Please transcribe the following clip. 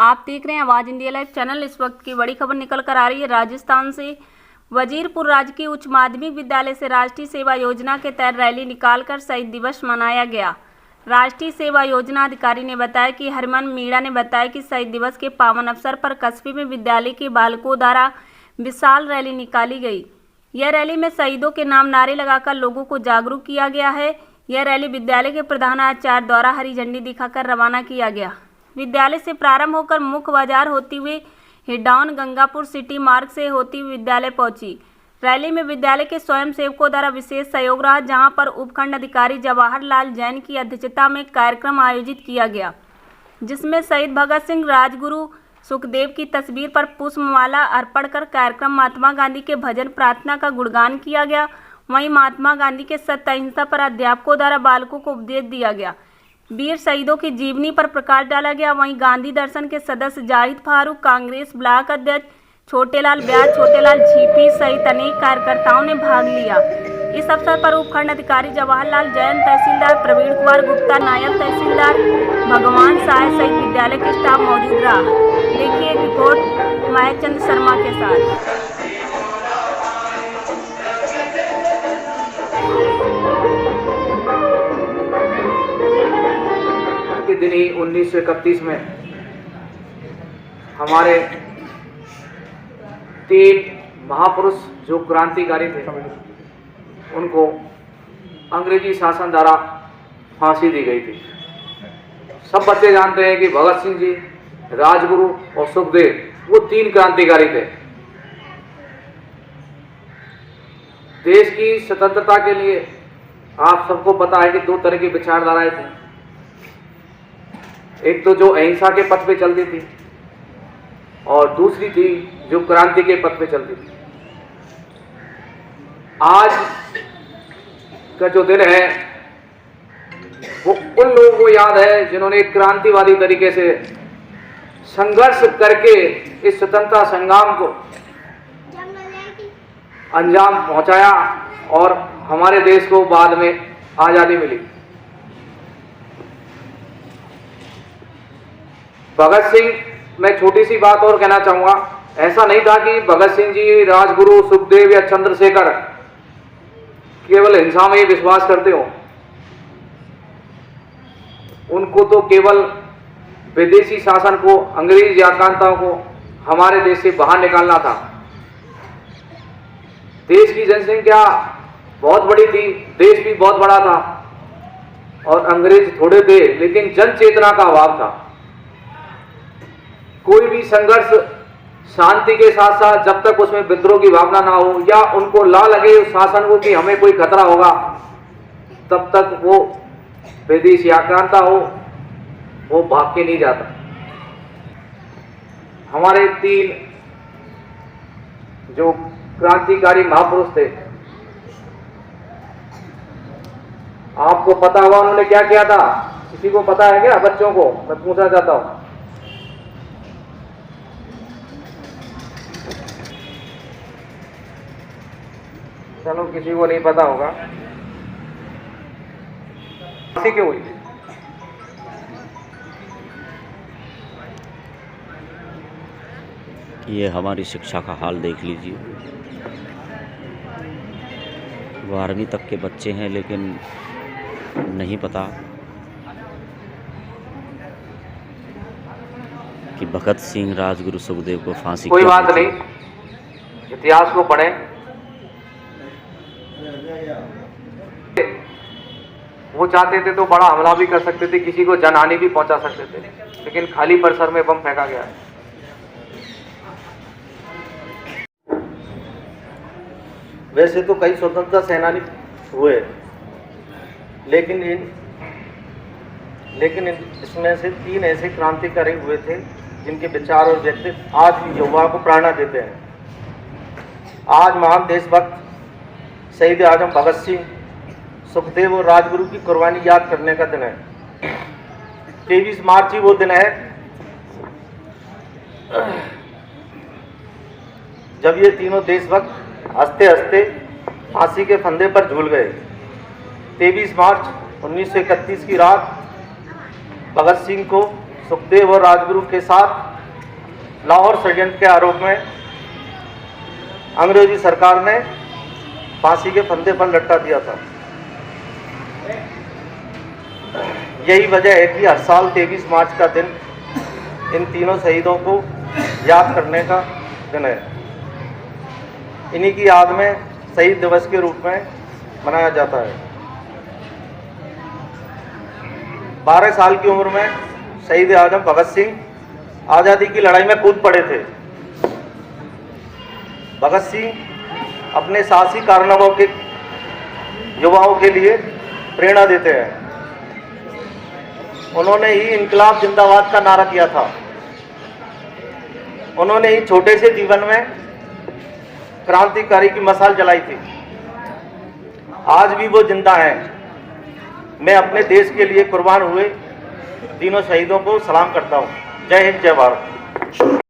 आप देख रहे हैं आवाज इंडिया लाइव चैनल। इस वक्त की बड़ी खबर निकल कर आ रही है राजस्थान से। वजीरपुर राजकीय उच्च माध्यमिक विद्यालय से राष्ट्रीय सेवा योजना के तहत रैली निकालकर शहीद दिवस मनाया गया। राष्ट्रीय सेवा योजना अधिकारी ने बताया कि हरमन मीणा ने बताया कि शहीद दिवस के पावन अवसर पर कस्बे में विद्यालय के बालकों द्वारा विशाल रैली निकाली गई। यह रैली में शहीदों के नाम नारे लगाकर लोगों को जागरूक किया गया है। यह रैली विद्यालय के प्रधानाचार्य द्वारा हरी झंडी दिखाकर रवाना किया गया। विद्यालय से प्रारंभ होकर मुख्य बाजार होती हुई हिडौन गंगापुर सिटी मार्ग से होती हुई विद्यालय पहुंची। रैली में विद्यालय के स्वयंसेवकों द्वारा विशेष सहयोग रहा, जहां पर उपखंड अधिकारी जवाहरलाल जैन की अध्यक्षता में कार्यक्रम आयोजित किया गया, जिसमें शहीद भगत सिंह, राजगुरु सुखदेव की तस्वीर पर पुष्पमाला अर्पण कर कार्यक्रम महात्मा गांधी के भजन प्रार्थना का गुणगान किया गया। वहीं महात्मा गांधी के सत्य अहिंसा पर अध्यापकों द्वारा बालकों को उपदेश दिया गया। वीर शहीदों की जीवनी पर प्रकाश डाला गया। वहीं गांधी दर्शन के सदस्य जाहिद फारूक, कांग्रेस ब्लॉक अध्यक्ष छोटेलाल ब्याज, छोटेलाल झीपी सहित अनेक कार्यकर्ताओं ने भाग लिया। इस अवसर पर उपखंड अधिकारी जवाहरलाल जैन, तहसीलदार प्रवीण कुमार गुप्ता, नायब तहसीलदार भगवान साय सहित विद्यालय के स्टाफ मौजूद रहा। देखिए एक रिपोर्ट महचंद शर्मा के साथ। के दिन ही 1931 में हमारे 3 महापुरुष जो क्रांतिकारी थे, उनको अंग्रेजी शासन द्वारा फांसी दी गई थी। सब बच्चे जानते हैं कि भगत सिंह जी, राजगुरु और सुखदेव वो 3 क्रांतिकारी थे। देश की स्वतंत्रता के लिए आप सबको पता है कि 2 तरह की विचारधाराएं थी। एक तो जो अहिंसा के पथ पे चलती थी और दूसरी थी जो क्रांति के पथ पे चलती थी। आज का जो दिन है वो उन लोगों को याद है जिन्होंने क्रांतिवादी तरीके से संघर्ष करके इस स्वतंत्रता संग्राम को अंजाम पहुंचाया और हमारे देश को बाद में आजादी मिली। भगत सिंह, मैं छोटी सी बात और कहना चाहूंगा, ऐसा नहीं था कि भगत सिंह जी, राजगुरु, सुखदेव या चंद्रशेखर केवल हिंसा में ही विश्वास करते हो। उनको तो केवल विदेशी शासन को, अंग्रेजी आक्रांताओं को हमारे देश से बाहर निकालना था। देश की जनसंख्या बहुत बड़ी थी, देश भी बहुत बड़ा था और अंग्रेज थोड़े थे, लेकिन जन चेतना का अभाव था। कोई भी संघर्ष शांति के साथ साथ जब तक उसमें विद्रोह की भावना ना हो या उनको ला लगे उस शासन को कि हमें कोई खतरा होगा, तब तक वो विदेशी आक्रांता हो वो भाग के नहीं जाता। हमारे 3 जो क्रांतिकारी महापुरुष थे, आपको पता होगा उन्होंने क्या किया था? किसी को पता है क्या? बच्चों को मैं पूछना चाहता हूं। चलो, किसी को नहीं पता होगा। फांसी क्यों हुई? ये हमारी शिक्षा का हाल देख लीजिए। 12वीं तक के बच्चे हैं, लेकिन नहीं पता कि भगत सिंह, राजगुरु, सुखदेव को फांसी। कोई बात नहीं, इतिहास को पढ़ें। वो चाहते थे तो बड़ा हमला भी कर सकते थे, किसी को जनहानि भी पहुंचा सकते थे, लेकिन खाली परिसर में बम फेंका गया है। वैसे तो कई स्वतंत्रता सेनानी हुए, लेकिन इसमें से 3 ऐसे क्रांतिकारी हुए थे जिनके विचार और व्यक्तित्व आज भी युवा को प्रेरणा देते हैं। आज महान देशभक्त शहीद आजम भगत सिंह, सुखदेव और राजगुरु की कुर्बानी याद करने का दिन है। 23 मार्च ही वो दिन है जब ये तीनों देशभक्त हंसते हंसते फांसी के फंदे पर झूल गए। 23 मार्च 1931 की रात भगत सिंह को सुखदेव और राजगुरु के साथ लाहौर षड्यंत्र के आरोप में अंग्रेजी सरकार ने फांसी के फंदे पर लटका दिया था। यही वजह है कि हर साल 23 मार्च का दिन इन तीनों शहीदों को याद करने का दिन है। इन्हीं की याद में शहीद दिवस के रूप में मनाया जाता है। 12 साल की उम्र में शहीद आजम भगत सिंह आज़ादी की लड़ाई में कूद पड़े थे। भगत सिंह अपने साहसी कारनामों के युवाओं के लिए प्रेरणा देते हैं। उन्होंने ही इनकलाब जिंदाबाद का नारा किया था। उन्होंने ही छोटे से जीवन में क्रांतिकारी की मशाल जलाई थी। आज भी वो जिंदा हैं। मैं अपने देश के लिए कुर्बान हुए तीनों शहीदों को सलाम करता हूँ। जय हिंद, जय भारत।